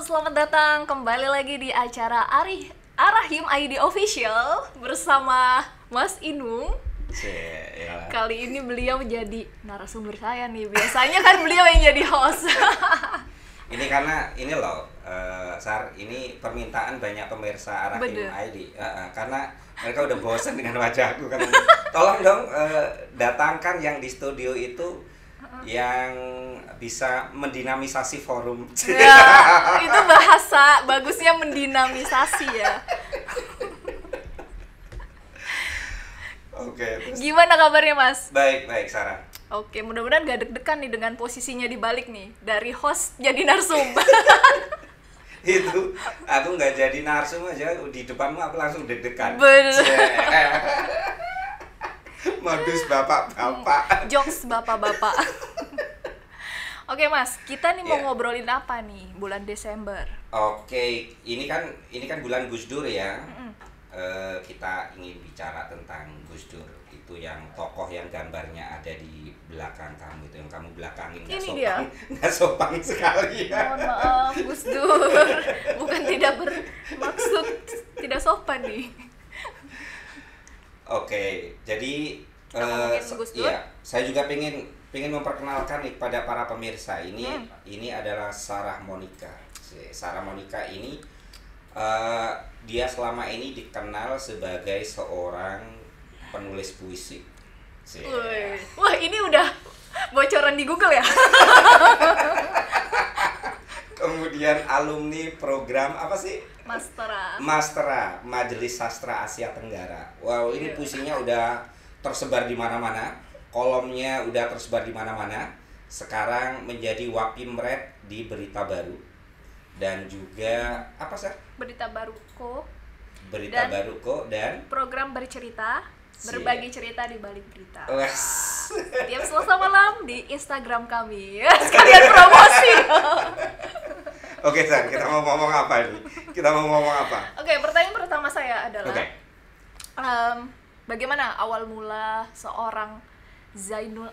selamat datang kembali lagi di acara Arahim ID Official bersama Mas Inung. Ya. Kali ini beliau jadi narasumber saya nih. Biasanya kan beliau yang jadi host. Ini karena ini loh, Sar, ini permintaan banyak pemirsa Arahim Bener. ID. Karena mereka udah bosan dengan wajahku kan. Tolong dong datangkan yang di studio itu yang bisa mendinamisasi forum. Ya, itu bahasa bagusnya mendinamisasi ya. Oke. Terus Gimana kabarnya Mas? baik Sarah. Oke, mudah-mudahan gak deg-degan nih dengan posisinya di balik nih, dari host jadi narsum. Itu aku nggak jadi narsum aja di depanmu aku langsung deg-degan. Bener. Modus bapak-bapak. Jokes bapak-bapak. Oke Mas, kita nih mau Iya. ngobrolin apa nih bulan Desember? Oke, ini kan bulan Gus Dur ya. Kita ingin bicara tentang Gus Dur, itu yang tokoh yang gambarnya ada di belakang kamu, itu yang kamu belakangin, nggak Ini sopan, dia. nggak sopan sekali ya. Mohon maaf Gus Dur, bukan tidak bermaksud tidak sopan nih. Oke, jadi Kita ngomongin Gus Dur. iya, saya juga pengen memperkenalkan nih kepada para pemirsa ini adalah Sarah Monica. Sarah Monica ini dia selama ini dikenal sebagai seorang penulis puisi. Wih. Wah ini udah bocoran di Google ya? Kemudian alumni program apa sih? Mastera. Mastera, Majelis Sastra Asia Tenggara. Wow, ini Iya. puisinya udah tersebar di mana-mana, kolomnya udah tersebar di mana-mana. Sekarang menjadi Wapimret di Berita Baru. Dan juga apa sih? Berita Baruko, Berita Dan- Baruko dan program bercerita, berbagi cerita di balik berita. Wes. Tiap Selasa malam di Instagram kami. Sekalian promosi. Oke, San, kita mau ngomong apa nih? Kita mau ngomong apa? Oke, pertanyaan pertama saya adalah Oke. bagaimana awal mula seorang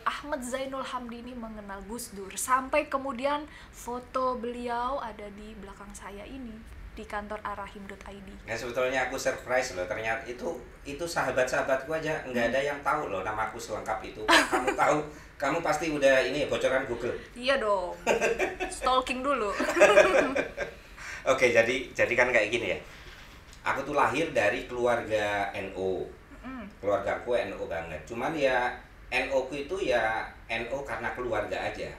Ahmad Zainul Hamdi ini mengenal Gus Dur sampai kemudian foto beliau ada di belakang saya ini di kantor arahim.id. Ya sebetulnya aku surprise loh, ternyata itu sahabat-sahabatku aja nggak ada yang tahu loh nama aku selengkap itu. Kamu tahu, kamu pasti udah ini bocoran Google. Iya dong. Stalking dulu. Oke, jadi kan kayak gini ya. Aku tuh lahir dari keluarga NU. Keluargaku NU banget. Cuman ya NU ku itu ya NU karena keluarga aja.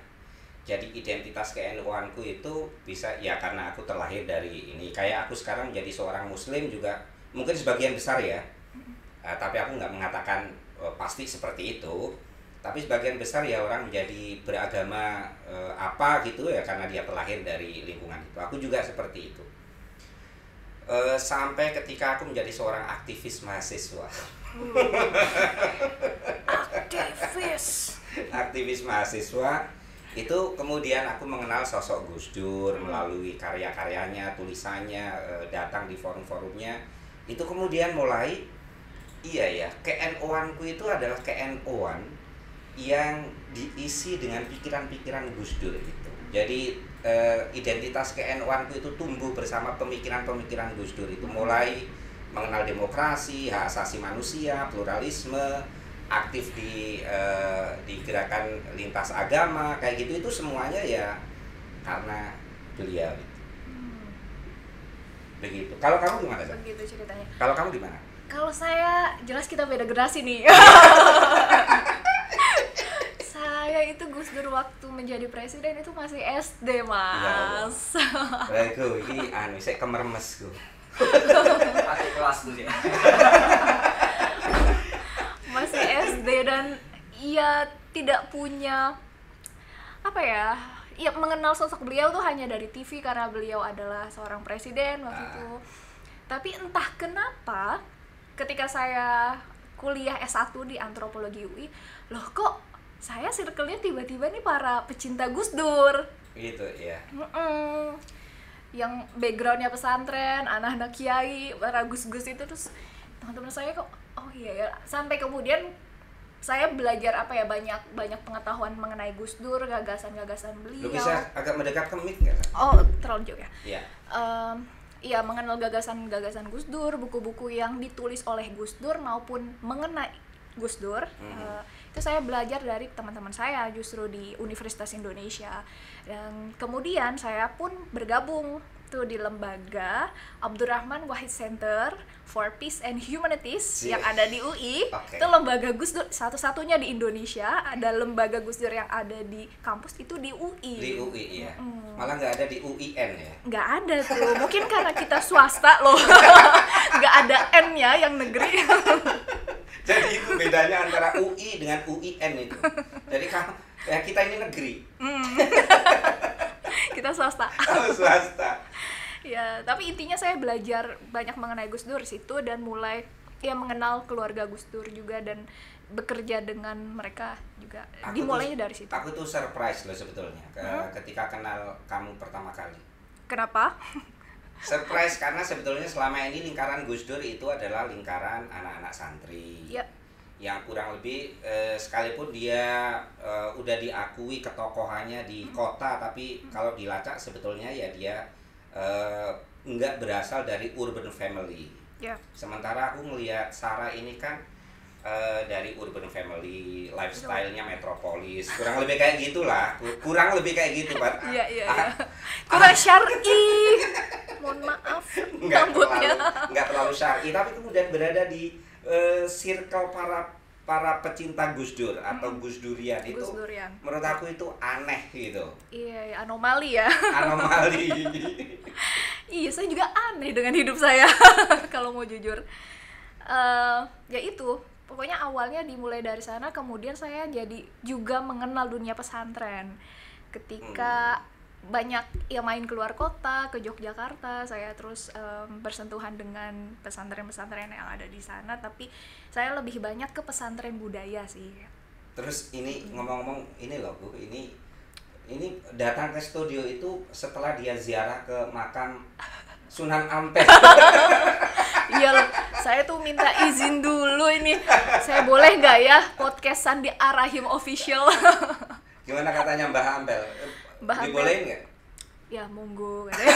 Jadi identitas ke-NU-anku itu bisa ya karena aku terlahir dari ini. Kayak aku sekarang menjadi seorang muslim juga mungkin sebagian besar ya. Tapi aku nggak mengatakan pasti seperti itu. Tapi sebagian besar ya orang menjadi beragama apa gitu ya karena dia terlahir dari lingkungan itu. Aku juga seperti itu. Sampai ketika aku menjadi seorang aktivis mahasiswa. Aktivis mahasiswa itu kemudian aku mengenal sosok Gus Dur melalui karya-karyanya, tulisannya, datang di forum-forumnya. Itu kemudian mulai iya ya, ke-NU-anku itu adalah ke-NU-an yang diisi dengan pikiran-pikiran Gus Dur gitu. Jadi identitas ke-NU-anku itu tumbuh bersama pemikiran-pemikiran Gus Dur itu, mulai mengenal demokrasi, hak asasi manusia, pluralisme, aktif di gerakan lintas agama kayak gitu. Itu semuanya ya karena beliau gitu. Begitu. Kalau kamu gimana? Begitu ceritanya. Kalau kamu gimana? Kalau saya jelas kita beda generasi nih. Saya itu Gus Dur waktu menjadi presiden itu masih SD, Mas. Bagus, ini saya kemermes ku. Pakai kelas tuh ya. Masih SD dan ia tidak punya apa ya? Ia mengenal sosok beliau tuh hanya dari TV karena beliau adalah seorang presiden waktu itu. Tapi entah kenapa ketika saya kuliah S1 di antropologi UI, loh kok saya circle-nya tiba-tiba nih para pecinta Gus Dur. Gitu ya. Yang backgroundnya pesantren, anak-anak kiai, para gus-gus itu, terus teman-teman saya kok oh iya ya, sampai kemudian saya belajar apa ya, banyak pengetahuan mengenai Gus Dur, gagasan-gagasan Lu beliau. bisa agak mendekat ke mic nggak? Oh, terlalu jauh ya. Iya. Iya, mengenal gagasan-gagasan Gus Dur, buku-buku yang ditulis oleh Gus Dur maupun mengenai Gus Dur. Itu saya belajar dari teman-teman saya justru di Universitas Indonesia. Dan kemudian saya pun bergabung tuh di lembaga Abdurrahman Wahid Center for Peace and Humanities yang ada di UI. Okay. Itu lembaga Gus Dur satu-satunya di Indonesia. Ada lembaga Gus Dur yang ada di kampus itu di UI. Di UI ya. Malah nggak ada di UIN ya. Nggak ada tuh, mungkin karena kita swasta loh. Nggak ada N-nya yang negeri. Jadi itu bedanya antara UI dengan UIN itu. Jadi ya kita ini negeri. Kita swasta. Oh, swasta. Ya, tapi intinya saya belajar banyak mengenai Gus Dur situ dan mulai ya mengenal keluarga Gus Dur juga dan bekerja dengan mereka juga. Dimulainya dari situ. Aku tuh surprise loh sebetulnya ketika kenal kamu pertama kali. Kenapa? Surprise karena sebetulnya selama ini lingkaran Gus Dur itu adalah lingkaran anak-anak santri. Ya. Yang kurang lebih sekalipun dia udah diakui ketokohannya di kota, tapi kalau dilacak sebetulnya ya dia enggak berasal dari urban family. Ya. Sementara aku melihat Sarah ini kan dari urban family, lifestyle-nya metropolis, kurang lebih kayak gitulah, kurang lebih kayak gitu, Pak. Iya. Kurang syar'i. Mohon maaf. Nggak terlalu syar'i, tapi kemudian berada di circle para pecinta Gus Dur atau Gus Durian itu. Gus Durian. Menurut aku itu aneh gitu. Iya, anomali ya. Anomali. Iya, saya juga aneh dengan hidup saya kalau mau jujur. Ya itu, pokoknya awalnya dimulai dari sana, kemudian saya jadi juga mengenal dunia pesantren. Ketika banyak ya main keluar kota ke Yogyakarta, saya terus bersentuhan dengan pesantren-pesantren yang ada di sana, tapi saya lebih banyak ke pesantren budaya sih. Terus ini ngomong-ngomong ini loh Bu, ini datang ke studio itu setelah dia ziarah ke makam Sunan Ampel. Iya loh, saya tuh minta izin dulu ini. Saya boleh nggak ya podcastan di Arahim Official? Gimana katanya Mbah Ampel? Mbah Ampel. Dibolehin nggak? Ya monggo katanya.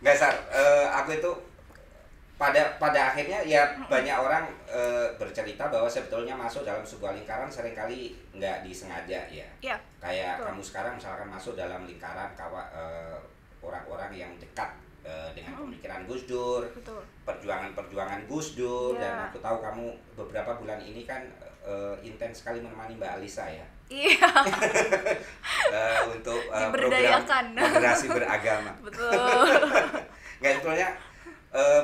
Nggak, Sar, aku itu pada akhirnya ya banyak orang bercerita bahwa sebetulnya masuk dalam sebuah lingkaran seringkali nggak disengaja ya. Ya. Kayak Betul. kamu sekarang misalkan masuk dalam lingkaran orang-orang yang dekat dengan pemikiran Gus Dur, Betul. perjuangan Gus Dur, Ya. dan aku tahu kamu beberapa bulan ini kan intens sekali menemani Mbak Alisa ya. Iya. Untuk Diberdayakan. program moderasi beragama. Betul. Nggak, sebetulnya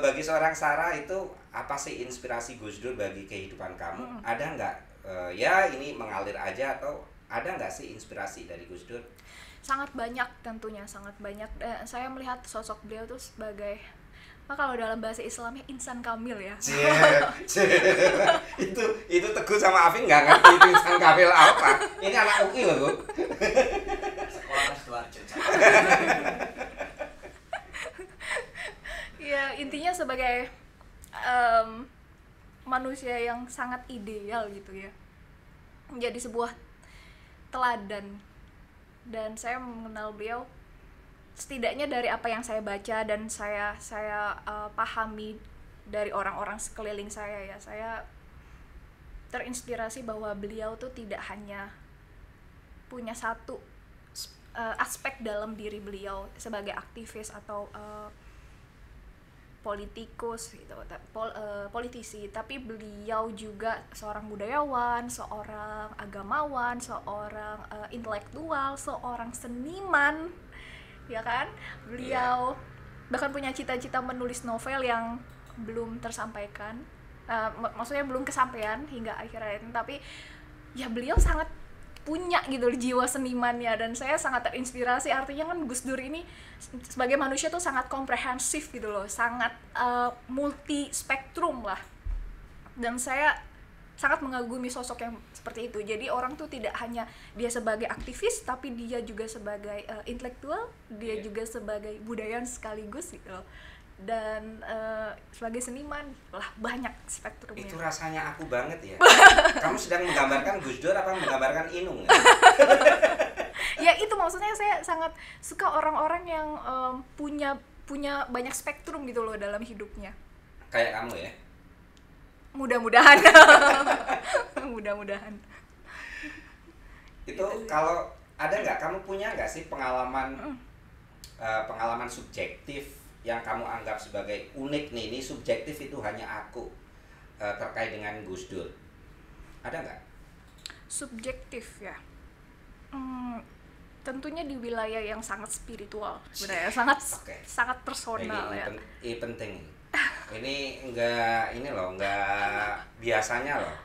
bagi seorang Sarah itu apa sih inspirasi Gus Dur bagi kehidupan kamu? Ada nggak? Ya ini mengalir aja atau ada nggak sih inspirasi dari Gus Dur? Sangat banyak tentunya, sangat banyak. Saya melihat sosok beliau tuh sebagai kalau dalam bahasa Islamnya insan kamil ya. Itu Teguh sama Afin nggak ngerti itu insan kamil apa. Ini anak UI loh Bu. Sekolah Sidoarjo. Ya intinya sebagai manusia yang sangat ideal gitu ya, menjadi sebuah teladan. Dan saya mengenal beliau setidaknya dari apa yang saya baca dan saya pahami dari orang-orang sekeliling saya ya. Saya terinspirasi bahwa beliau tuh tidak hanya punya satu aspek dalam diri beliau sebagai aktivis atau politikus gitu, politisi, tapi beliau juga seorang budayawan, seorang agamawan, seorang intelektual, seorang seniman, ya kan? Beliau bahkan punya cita-cita menulis novel yang belum tersampaikan, maksudnya belum kesampaian hingga akhirnya, tapi ya beliau sangat punya gitu jiwa senimannya, dan saya sangat terinspirasi. Artinya kan Gus Dur ini sebagai manusia tuh sangat komprehensif gitu loh, sangat multi spektrum lah, dan saya sangat mengagumi sosok yang seperti itu. Jadi orang tuh tidak hanya dia sebagai aktivis, tapi dia juga sebagai intelektual, dia juga sebagai budayawan sekaligus gitu loh. dan sebagai seniman lah banyak spektrumnya. Itu rasanya aku banget ya. Kamu sedang menggambarkan Gus Dur apa menggambarkan Inung? Ya itu maksudnya saya sangat suka orang-orang yang punya banyak spektrum gitu loh dalam hidupnya. Kayak kamu ya. Mudah-mudahan. Mudah-mudahan. Itu kalau ada nggak, kamu punya nggak sih pengalaman pengalaman subjektif yang kamu anggap sebagai unik nih, ini subjektif, itu hanya aku, terkait dengan Gus Dur? Ada nggak? Subjektif ya. Tentunya di wilayah yang sangat spiritual sebenarnya, sangat personal ya. Ini penting. Ini enggak, ini loh, enggak biasanya loh.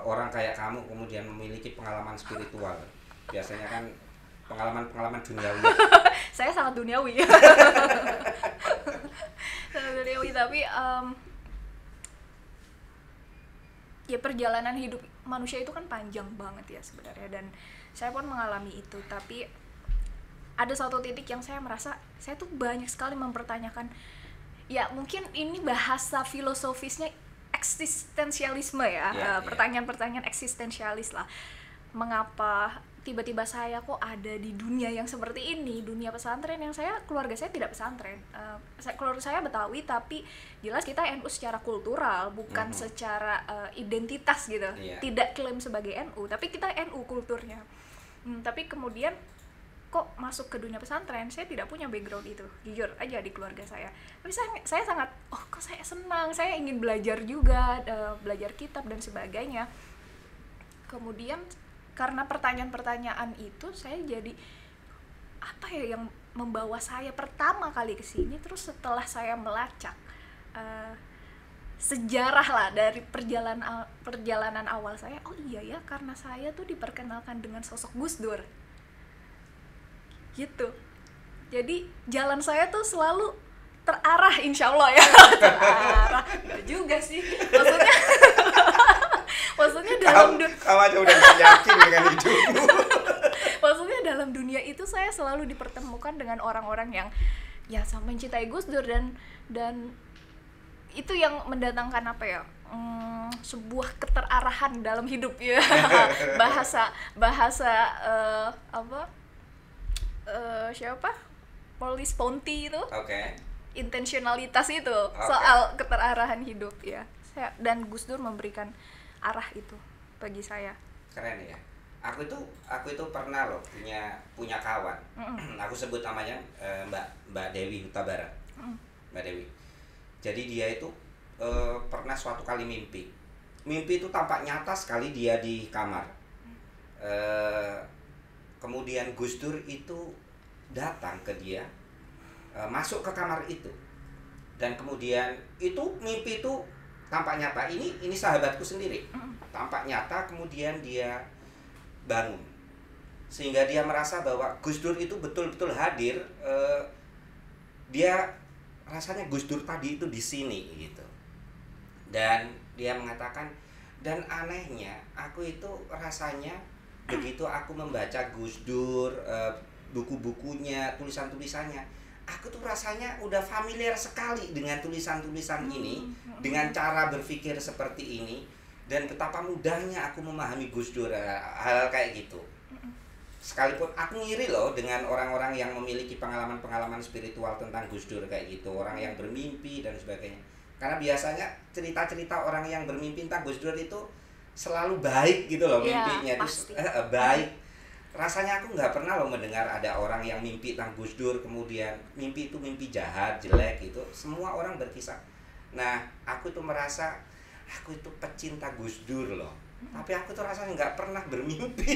Orang kayak kamu kemudian memiliki pengalaman spiritual. Biasanya kan pengalaman duniawi. Saya sangat duniawi. Sangat duniawi, tapi ya perjalanan hidup manusia itu kan panjang banget ya sebenarnya, dan saya pun mengalami itu. Tapi ada satu titik yang saya merasa saya tuh banyak sekali mempertanyakan, ya mungkin ini bahasa filosofisnya eksistensialisme ya, pertanyaan-pertanyaan eksistensialis lah. Mengapa tiba-tiba saya kok ada di dunia yang seperti ini, dunia pesantren yang keluarga saya tidak pesantren. Keluarga saya Betawi, tapi jelas kita NU secara kultural, bukan secara identitas gitu. Tidak klaim sebagai NU, tapi kita NU kulturnya. Tapi kemudian kok masuk ke dunia pesantren, saya tidak punya background itu, jujur aja di keluarga saya. Tapi saya sangat, kok saya senang, saya ingin belajar juga, belajar kitab dan sebagainya. Kemudian karena pertanyaan-pertanyaan itu, saya jadi apa ya yang membawa saya pertama kali ke sini. Terus setelah saya melacak sejarah lah dari perjalanan awal saya, oh iya ya, karena saya tuh diperkenalkan dengan sosok Gus Dur gitu. Jadi jalan saya tuh selalu terarah, insya Allah ya. Terarah juga sih, maksudnya dalam kamu aja udah gak yakin dengan hidupmu. Maksudnya dalam dunia itu saya selalu dipertemukan dengan orang-orang yang ya sama mencintai Gus Dur, dan itu yang mendatangkan apa ya, sebuah keterarahan dalam hidup ya. bahasa siapa? Paulis Ponti itu. Intentionalitas itu soal keterarahan hidup ya. Dan Gus Dur memberikan arah itu bagi saya. Keren ya. Aku itu pernah loh punya kawan. Aku sebut namanya Mbak Dewi Huta Barat. Mbak Dewi. Jadi dia itu pernah suatu kali mimpi itu tampak nyata sekali dia di kamar. Kemudian Gus Dur itu datang ke dia, masuk ke kamar itu, dan kemudian itu mimpi itu tampak nyata. Ini sahabatku sendiri, tampak nyata. Kemudian dia bangun, sehingga dia merasa bahwa Gus Dur itu betul-betul hadir. Dia rasanya Gus Dur tadi itu di sini gitu. Dan dia mengatakan, dan anehnya aku itu rasanya begitu aku membaca Gus Dur, buku-bukunya, tulisan-tulisannya, aku tuh rasanya udah familiar sekali dengan tulisan-tulisan ini, dengan cara berpikir seperti ini, dan betapa mudahnya aku memahami Gus Dur, hal kayak gitu. Sekalipun aku ngiri loh dengan orang-orang yang memiliki pengalaman-pengalaman spiritual tentang Gus Dur kayak gitu, orang yang bermimpi dan sebagainya. Karena biasanya cerita-cerita orang yang bermimpi tentang Gus Dur itu selalu baik gitu loh, mimpinya itu baik. Rasanya aku nggak pernah loh mendengar ada orang yang mimpi tentang Gus Dur kemudian mimpi itu mimpi jahat, jelek gitu. Semua orang berkisah. Nah, aku tuh merasa aku itu pecinta Gus Dur loh. Tapi aku tuh rasanya nggak pernah bermimpi.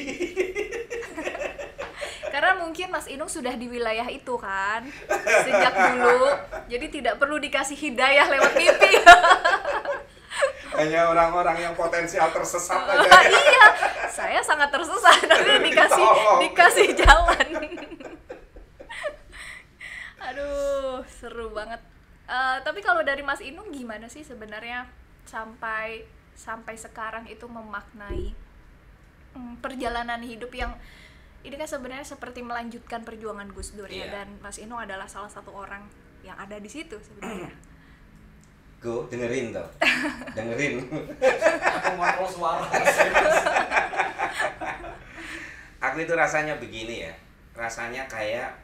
Karena mungkin Mas Inung sudah di wilayah itu kan sejak dulu, jadi tidak perlu dikasih hidayah lewat mimpi. Hanya orang-orang yang potensial tersesat aja. Iya, saya sangat tersesat, tapi dikasih jalan. Aduh, seru banget. Tapi kalau dari Mas Inung gimana sih sebenarnya sampai sekarang itu memaknai perjalanan hidup yang ini kan sebenarnya seperti melanjutkan perjuangan Gus Dur ya, dan Mas Inung adalah salah satu orang yang ada di situ sebenarnya. Go, dengerin tuh. Dengerin. Aku kontrol suara. Aku itu rasanya begini ya. Rasanya kayak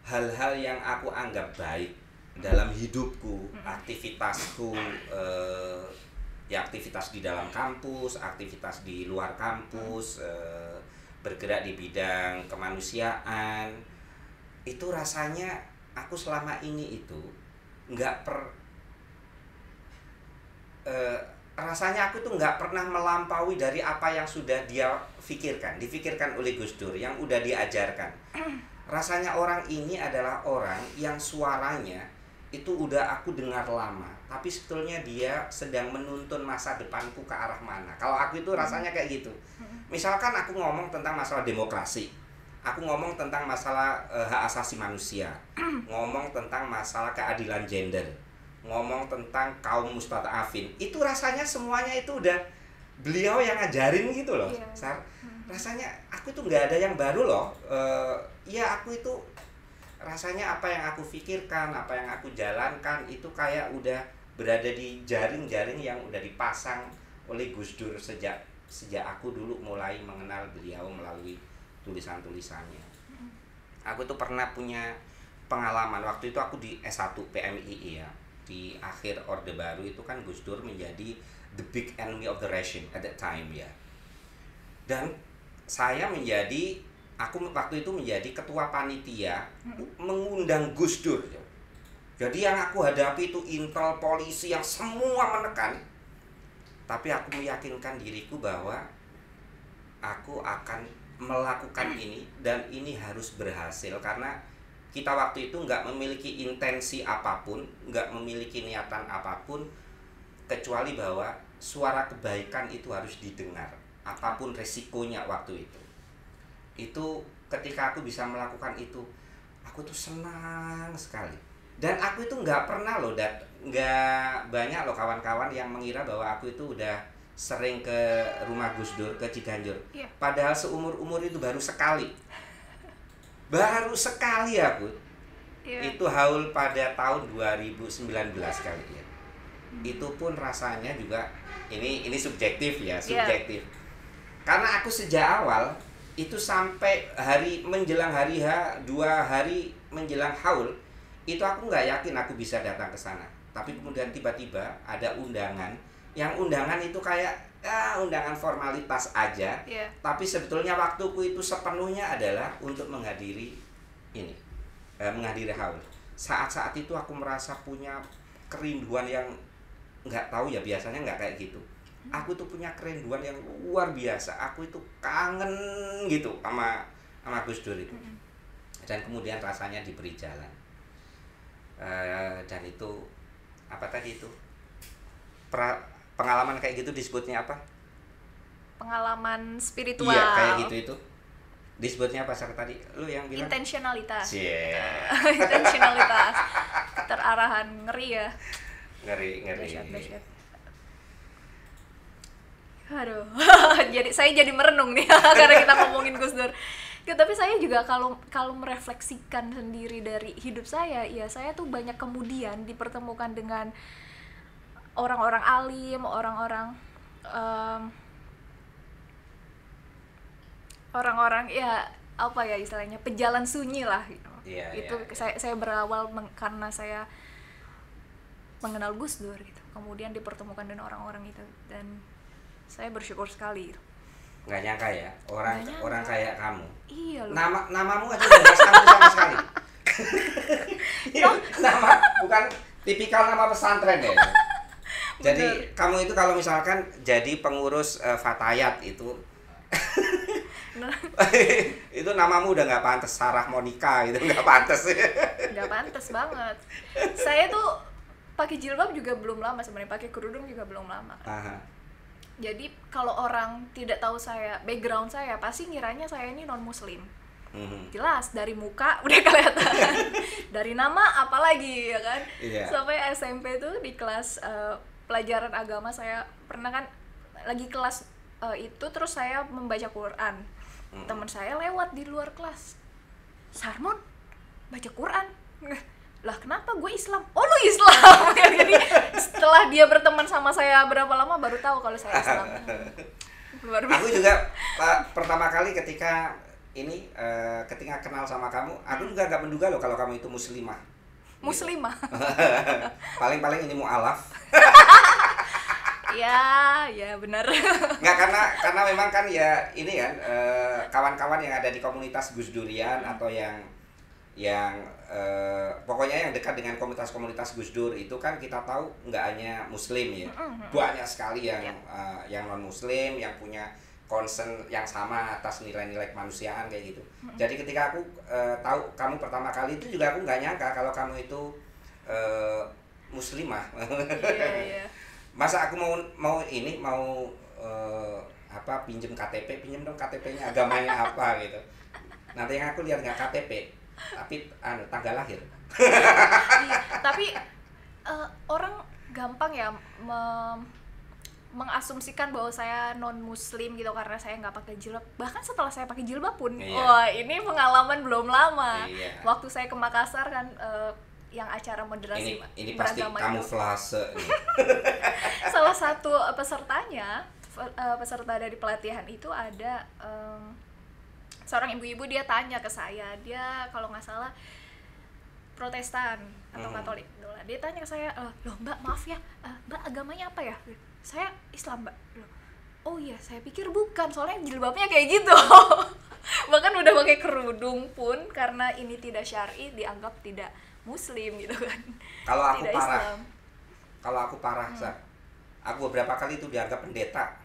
hal-hal yang aku anggap baik dalam hidupku, aktivitasku, ya aktivitas di dalam kampus, aktivitas di luar kampus, bergerak di bidang kemanusiaan, itu rasanya aku selama ini itu rasanya aku tuh nggak pernah melampaui dari apa yang sudah dia difikirkan oleh Gus Dur, yang udah diajarkan. Rasanya orang ini adalah orang yang suaranya itu udah aku dengar lama, tapi sebetulnya dia sedang menuntun masa depanku ke arah mana. Kalau aku itu rasanya kayak gitu. Misalkan aku ngomong tentang masalah demokrasi, aku ngomong tentang masalah hak asasi manusia, ngomong tentang masalah keadilan gender, ngomong tentang kaum mustadafin, itu rasanya semuanya itu udah beliau yang ngajarin gitu loh. Sar, rasanya aku itu nggak ada yang baru loh. Ya aku itu rasanya apa yang aku pikirkan, apa yang aku jalankan itu kayak udah berada di jaring-jaring yang udah dipasang oleh Gus Dur sejak aku dulu mulai mengenal beliau melalui tulisan-tulisannya. Aku tuh pernah punya pengalaman waktu itu aku di S1 PMII ya. Di akhir Orde Baru itu kan Gus Dur menjadi the big enemy of the regime at that time ya. Dan saya aku waktu itu menjadi ketua panitia mengundang Gus Dur. Jadi yang aku hadapi itu intel, polisi yang semua menekan. Tapi aku meyakinkan diriku bahwa aku akan melakukan ini dan ini harus berhasil karena kita waktu itu nggak memiliki intensi apapun, nggak memiliki niatan apapun, kecuali bahwa suara kebaikan itu harus didengar, apapun resikonya waktu itu. Itu ketika aku bisa melakukan itu, aku tuh senang sekali. Dan aku itu nggak pernah loh, nggak banyak loh kawan-kawan yang mengira bahwa aku itu udah sering ke rumah Gus Dur, ke Ciganjur. Padahal seumur-umur itu baru sekali. Baru sekali aku. Itu haul pada tahun 2019 kali ya. Itu pun rasanya juga ini subjektif ya, subjektif. Karena aku sejak awal itu sampai menjelang hari H, 2 hari menjelang haul, itu aku nggak yakin aku bisa datang ke sana. Tapi kemudian tiba-tiba ada undangan, yang undangan itu kayak undangan formalitas aja. Tapi sebetulnya waktuku itu sepenuhnya adalah untuk menghadiri haul. Saat-saat itu aku merasa punya kerinduan yang nggak tahu ya, biasanya nggak kayak gitu. Aku tuh punya kerinduan yang luar biasa. Aku itu kangen gitu sama Gus Dur itu. Dan kemudian rasanya diberi jalan. Dan itu apa tadi itu? Pengalaman kayak gitu disebutnya apa? Pengalaman spiritual. Iya, kayak gitu itu. Disebutnya apa tadi? Lu yang bilang? Intentionalitas. Yeah. Intentionalitas. Terarahan, ngeri ya. Ngeri. Dahsyat. Aduh. Saya jadi merenung nih karena kita ngomongin Gus Dur. Ya, tapi saya juga kalau merefleksikan sendiri dari hidup saya, ya saya tuh banyak kemudian dipertemukan dengan orang-orang alim, orang-orang ya apa ya istilahnya, pejalan sunyi lah gitu. Itu saya berawal karena saya mengenal Gus Dur gitu. Kemudian dipertemukan dengan orang-orang itu dan saya bersyukur sekali gitu. Nggak nyangka ya, orang kayak kamu. Iya loh. Namamu aja udah nggak sanggup sama sekali. Nama bukan tipikal nama pesantren ya. Jadi kamu itu kalau misalkan jadi pengurus Fatayat itu itu namamu udah nggak pantas, Sarah Monica gitu, nggak pantas. Nggak pantas banget. Saya tuh pakai jilbab juga belum lama sebenarnya, pakai kerudung juga belum lama. Jadi kalau orang tidak tahu saya, background saya, pasti ngiranya saya ini non muslim. Jelas dari muka udah kelihatan. Dari nama apalagi ya kan. Sampai SMP tuh di kelas pelajaran agama, saya pernah kan lagi kelas itu terus saya membaca Quran. Teman saya lewat di luar kelas, Sarmon baca Quran. lah kenapa gue Islam? Oh lu Islam. Jadi setelah dia berteman sama saya berapa lama baru tahu kalau saya Islam. Luar biasa. Aku juga pertama kali ketika ketika kenal sama kamu, aku juga nggak menduga loh kalau kamu itu muslimah. Muslimah. Paling-paling ini mu'alaf. Ya benar. Nggak, karena memang kan ya ini kan kawan-kawan yang ada di komunitas Gus Durian atau yang pokoknya yang dekat dengan komunitas-komunitas Gus Dur itu kan kita tahu nggak hanya Muslim ya, banyak sekali yang non Muslim yang punya concern yang sama atas nilai-nilai kemanusiaan kayak gitu. Jadi ketika aku tahu kamu pertama kali itu juga aku nggak nyangka kalau kamu itu muslimah. Iya. Masa aku mau pinjem KTP, pinjem dong KTP-nya agamanya apa gitu. Nanti yang aku lihat nggak KTP, tapi tanggal lahir. Iya, tapi orang gampang ya mengasumsikan bahwa saya non muslim gitu karena saya nggak pakai jilbab. Bahkan setelah saya pakai jilbab pun, wah ini pengalaman belum lama. Iya. Waktu saya ke Makassar kan yang acara moderasi ini pasti kamuflase nih. Salah satu peserta dari pelatihan itu ada seorang ibu-ibu, dia tanya ke saya, dia kalau nggak salah Protestan atau Katolik gitu lah. Dia tanya ke saya, loh Mbak maaf ya, Mbak agamanya apa ya? Saya Islam Mbak. Loh, oh iya saya pikir bukan, soalnya jilbabnya kayak gitu. Bahkan udah pakai kerudung pun karena ini tidak syar'i dianggap tidak muslim gitu kan. Kalau aku tidak parah, Islam. kalau aku parah, aku beberapa kali itu dianggap pendeta.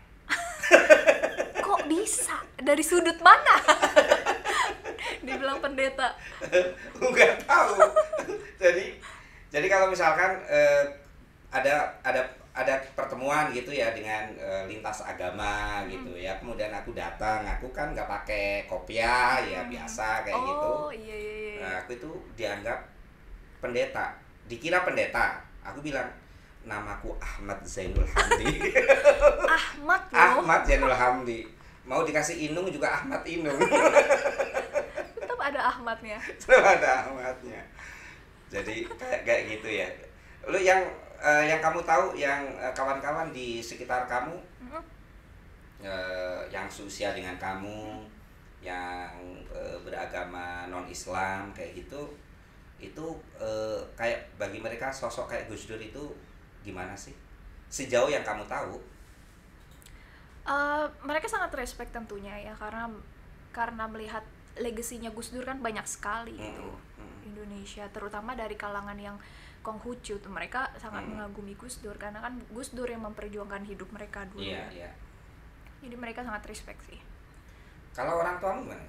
Kok bisa? Dari sudut mana? Dibilang pendeta. Nggak tahu. Jadi kalau misalkan ada pertemuan gitu ya dengan lintas agama gitu ya, kemudian aku datang, aku kan nggak pakai kopiah ya biasa kayak gitu. Iya. Nah, aku itu dianggap pendeta, dikira pendeta. Aku bilang namaku Ahmad Zainul Hamdi. Ahmad Zainul Hamdi. Mau dikasih Inung juga Ahmad Inung. Tetap ada Ahmadnya. Tetap ada Ahmadnya. Jadi kayak gitu ya. Lu yang kamu tahu, yang kawan-kawan di sekitar kamu yang seusia dengan kamu, yang beragama non Islam kayak gitu, itu kayak bagi mereka sosok kayak Gus Dur itu gimana sih sejauh yang kamu tahu? Mereka sangat respect tentunya ya, karena melihat legasinya Gus Dur kan banyak sekali gitu. Indonesia terutama dari kalangan yang Konghucu tuh, mereka sangat mengagumi Gus Dur karena kan Gus Dur yang memperjuangkan hidup mereka dulu. Iya. Jadi mereka sangat respect sih. Kalau orang tuamu gimana?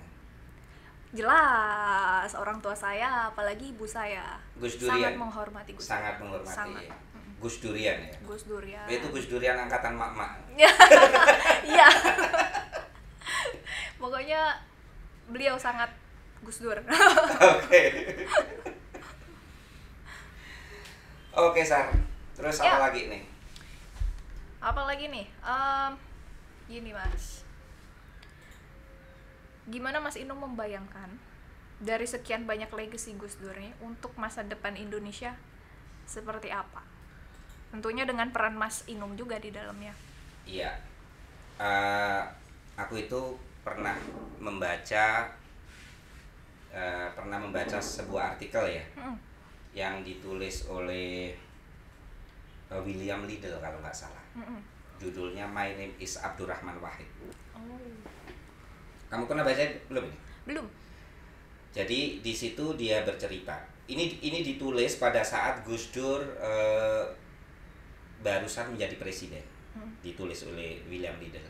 Jelas orang tua saya, apalagi ibu saya, Gus Durian sangat menghormati Gus Dur. Sangat menghormati. Sangat. Ya. Gus Durian ya. Gus Durian. Itu Gus Durian angkatan mak-mak. Iya. Pokoknya beliau sangat Gus Dur. Oke, Sar. Terus apa lagi nih? Apa lagi nih? Gini Mas. Gimana Mas Inung membayangkan dari sekian banyak legacy Gus Dur nih untuk masa depan Indonesia seperti apa? Tentunya dengan peran Mas Inung juga di dalamnya. Iya. Aku itu pernah membaca sebuah artikel ya. Yang ditulis oleh William Liddell kalau nggak salah. Judulnya My Name is Abdurrahman Wahid. Kamu pernah baca belum ini? Belum. Jadi di situ dia bercerita. Ini ditulis pada saat Gus Dur barusan menjadi presiden. Ditulis oleh William Liddell.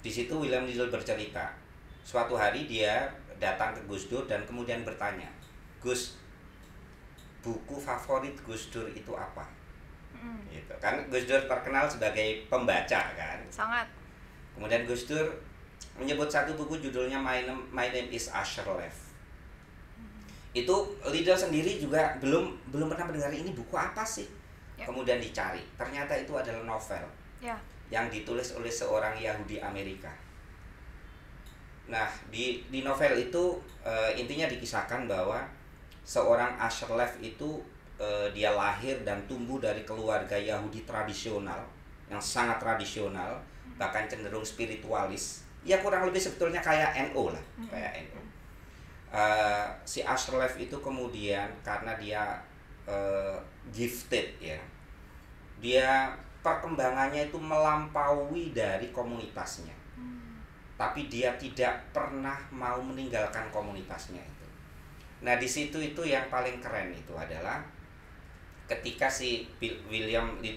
Di situ William Liddell bercerita, suatu hari dia datang ke Gus Dur dan kemudian bertanya, Gus, buku favorit Gus Dur itu apa? Gitu kan, Gus Dur terkenal sebagai pembaca kan. Sangat. Kemudian Gus Dur menyebut satu buku judulnya My Name is Ashraf. Itu Liddell sendiri juga belum pernah mendengar ini buku apa sih. Kemudian dicari, ternyata itu adalah novel yang ditulis oleh seorang Yahudi Amerika. Nah di novel itu intinya dikisahkan bahwa seorang Asher Lev itu dia lahir dan tumbuh dari keluarga Yahudi tradisional yang sangat tradisional, bahkan cenderung spiritualis. Ya kurang lebih sebetulnya kayak NO lah, kayak NO. Si Asher Lev itu kemudian karena dia gifted ya, dia perkembangannya itu melampaui dari komunitasnya, tapi dia tidak pernah mau meninggalkan komunitasnya itu. Nah di situ itu yang paling keren itu adalah ketika si Bill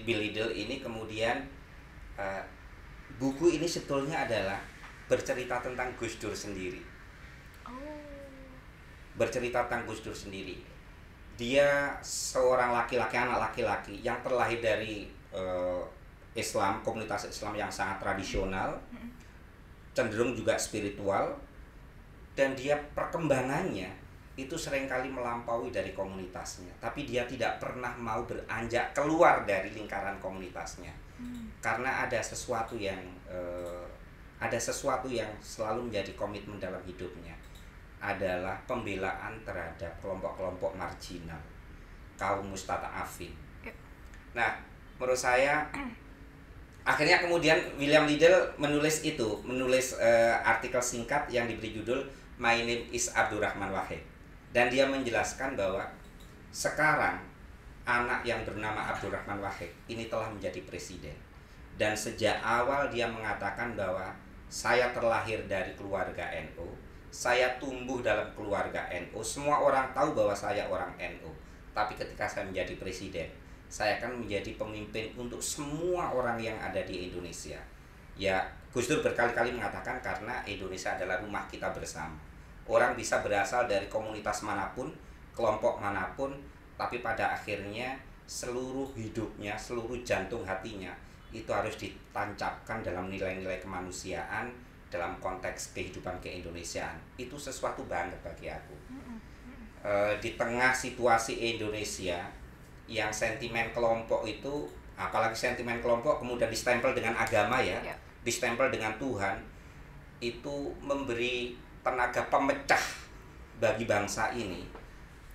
Liddell ini kemudian buku ini sebetulnya adalah bercerita tentang Gus Dur sendiri. Bercerita tentang Gus Dur sendiri. Dia seorang laki-laki, anak laki-laki yang terlahir dari Islam, komunitas Islam yang sangat tradisional, cenderung juga spiritual, dan dia perkembangannya itu seringkali melampaui dari komunitasnya, tapi dia tidak pernah mau beranjak keluar dari lingkaran komunitasnya, karena ada sesuatu yang selalu menjadi komitmen dalam hidupnya, adalah pembelaan terhadap kelompok-kelompok marginal, kaum mustada'afin. Nah, menurut saya akhirnya kemudian William Liddell menulis artikel singkat yang diberi judul My Name is Abdurrahman Wahid. Dan dia menjelaskan bahwa sekarang anak yang bernama Abdurrahman Wahid ini telah menjadi presiden. Dan sejak awal dia mengatakan bahwa saya terlahir dari keluarga NU, saya tumbuh dalam keluarga NU, semua orang tahu bahwa saya orang NU. Tapi ketika saya menjadi presiden, saya akan menjadi pemimpin untuk semua orang yang ada di Indonesia. Ya, Gus Dur berkali-kali mengatakan karena Indonesia adalah rumah kita bersama. Orang bisa berasal dari komunitas manapun, kelompok manapun, tapi pada akhirnya seluruh hidupnya, seluruh jantung hatinya itu harus ditancapkan dalam nilai-nilai kemanusiaan dalam konteks kehidupan keindonesiaan. Itu sesuatu banget bagi aku. Di tengah situasi Indonesia yang sentimen kelompok itu, apalagi sentimen kelompok kemudian distempel dengan agama ya, distempel dengan Tuhan, itu memberi tenaga pemecah bagi bangsa ini.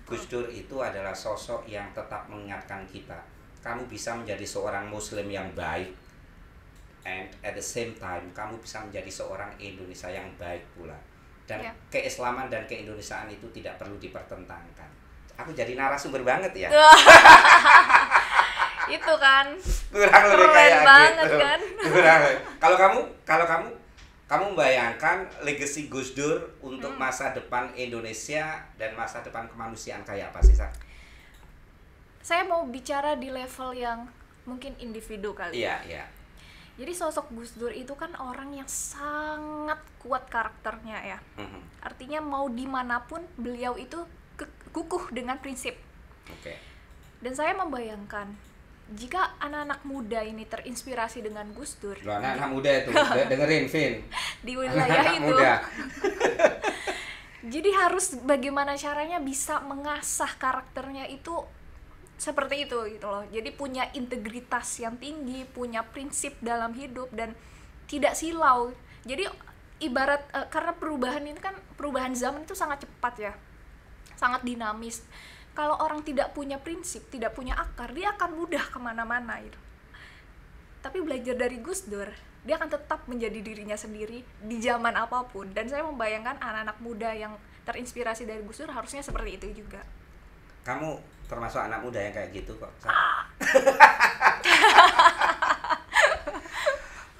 Gus Dur itu adalah sosok yang tetap mengingatkan kita, kamu bisa menjadi seorang muslim yang baik, and at the same time kamu bisa menjadi seorang Indonesia yang baik pula. Dan keislaman dan keindonesiaan itu tidak perlu dipertentangkan. Aku jadi narasumber banget ya. Itu kan kurang lebih kayak banget gitu kan. Kalau kamu membayangkan legasi Gus Dur untuk masa depan Indonesia dan masa depan kemanusiaan kayak apa sih, Sa? Saya mau bicara di level yang mungkin individu kali. Iya. Jadi sosok Gus Dur itu kan orang yang sangat kuat karakternya ya. Artinya mau dimanapun beliau itu kukuh dengan prinsip. Oke. Dan saya membayangkan jika anak-anak muda ini terinspirasi dengan Gus Dur. Loh, anak-anak muda itu dengerin, Vin. Di wilayah anak-anak itu. Muda. Jadi harus bagaimana caranya bisa mengasah karakternya itu seperti itu gitu loh. Jadi punya integritas yang tinggi, punya prinsip dalam hidup dan tidak silau. Jadi ibarat karena perubahan ini kan, perubahan zaman itu sangat cepat ya. Sangat dinamis. Kalau orang tidak punya prinsip, tidak punya akar, dia akan mudah kemana-mana gitu. Tapi belajar dari Gus Dur, dia akan tetap menjadi dirinya sendiri di zaman apapun. Dan saya membayangkan anak-anak muda yang terinspirasi dari Gus Dur harusnya seperti itu juga. Kamu termasuk anak muda yang kayak gitu kok, Sar.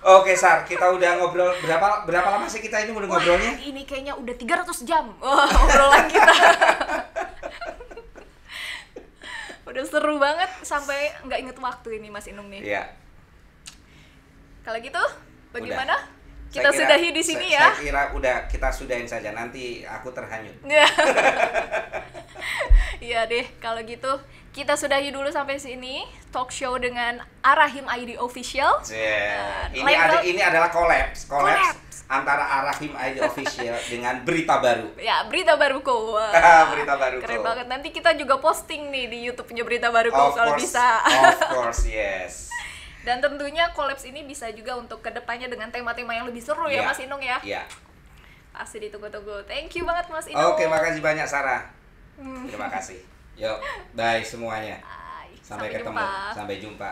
Oke, Sar, kita udah ngobrol berapa lama sih kita ini udah ngobrolnya? Ini kayaknya udah 300 jam obrolan kita. Udah seru banget sampai nggak inget waktu ini Mas Inung nih. Iya. Kalau gitu, bagaimana? Udah. Kita sudahi di sini ya. Saya kira udah kita sudahin saja, nanti aku terhanyut. Iya deh, kalau gitu kita sudahi dulu sampai sini talk show dengan Arahim ID Official. Ini adalah collabs antara Arahim ID Official dengan Berita Baru. Ya, Berita Baruko. Berita Baruko. Keren banget. Nanti kita juga posting nih di YouTube-nya Berita Baruko kalau bisa. Of course, yes. Dan tentunya kolaps ini bisa juga untuk kedepannya dengan tema-tema yang lebih seru ya Mas Inung ya. Iya. Pasti ditunggu-tunggu. Thank you banget Mas Inung. Oke, makasih banyak Sarah. Terima kasih. Yuk, bye semuanya. Bye. Sampai ketemu. Jumpa. Sampai jumpa.